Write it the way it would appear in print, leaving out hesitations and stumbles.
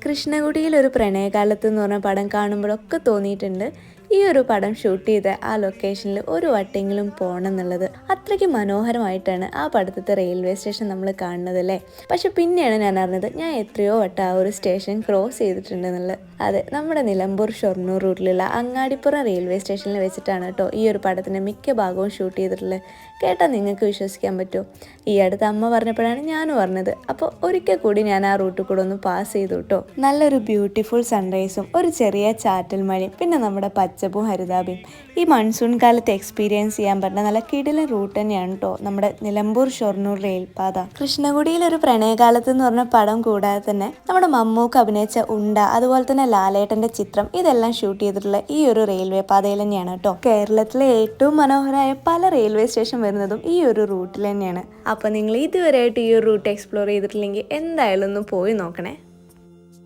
കൃഷ്ണകുടിയിൽ ഒരു പ്രണയകാലത്ത് എന്ന് പറഞ്ഞ പടം കാണുമ്പോഴൊക്കെ തോന്നിയിട്ടുണ്ട് ഈ ഒരു പടം ഷൂട്ട് ചെയ്ത ആ ലൊക്കേഷനിൽ ഒരു വട്ടെങ്കിലും പോകണം എന്നുള്ളത്. അത്രയ്ക്ക് മനോഹരമായിട്ടാണ് ആ പടത്തെ റെയിൽവേ സ്റ്റേഷൻ നമ്മൾ കാണുന്നത് അല്ലേ. പക്ഷെ പിന്നെയാണ് ഞാൻ അറിഞ്ഞത് ഞാൻ എത്രയോ വട്ടം ആ ഒരു സ്റ്റേഷൻ ക്രോസ് ചെയ്തിട്ടുണ്ടെന്നുള്ളത്. അതെ, നമ്മുടെ നിലമ്പൂർ ഷൊർണൂർ റൂട്ടിലുള്ള അങ്ങാടിപ്പുറം റെയിൽവേ സ്റ്റേഷനിൽ വെച്ചിട്ടാണ് കേട്ടോ ഈ ഒരു പടത്തിൻ്റെ മിക്ക ഭാഗവും ഷൂട്ട് ചെയ്തിട്ടുള്ളത്. കേട്ടാൽ നിങ്ങൾക്ക് വിശ്വസിക്കാൻ പറ്റുമോ? ഈ അടുത്ത് അമ്മ പറഞ്ഞപ്പോഴാണ് ഞാനും പറഞ്ഞത്. അപ്പോൾ ഒരിക്കൽ കൂടി ഞാൻ ആ റൂട്ടിൽ കൂടെ ഒന്ന് പാസ് ചെയ്തു കേട്ടോ. നല്ലൊരു ബ്യൂട്ടിഫുൾ സൺറൈസും ഒരു ചെറിയ ചാറ്റൽ മഴയും പിന്നെ നമ്മുടെ പച്ചപ്പും ഹരിതാപയും ഈ മൺസൂൺ കാലത്ത് എക്സ്പീരിയൻസ് ചെയ്യാൻ പറ്റുന്ന നല്ല കിടിലൻ റൂട്ട് തന്നെയാണ് കേട്ടോ നമ്മുടെ നിലമ്പൂർ ഷൊർണൂർ റെയിൽപാത. കൃഷ്ണകുടിയിൽ ഒരു പ്രണയകാലത്ത് എന്ന് പറഞ്ഞ പടം കൂടാതെ തന്നെ നമ്മുടെ മമ്മൂക്ക് അഭിനയിച്ച ഉണ്ട, അതുപോലെ തന്നെ ലാലേട്ടന്റെ ചിത്രം, ഇതെല്ലാം ഷൂട്ട് ചെയ്തിട്ടുള്ള ഈ ഒരു റെയിൽവേ പാതയിൽ തന്നെയാണ് കേട്ടോ. കേരളത്തിലെ ഏറ്റവും മനോഹരമായ പല റെയിൽവേ സ്റ്റേഷൻ വരുന്നതും ഈ ഒരു റൂട്ടിൽ തന്നെയാണ്. അപ്പോൾ നിങ്ങൾ ഇതുവരെയായിട്ട് ഈ ഒരു റൂട്ട് എക്സ്പ്ലോർ ചെയ്തിട്ടില്ലെങ്കിൽ എന്തായാലും ഒന്ന് പോയി നോക്കണേ.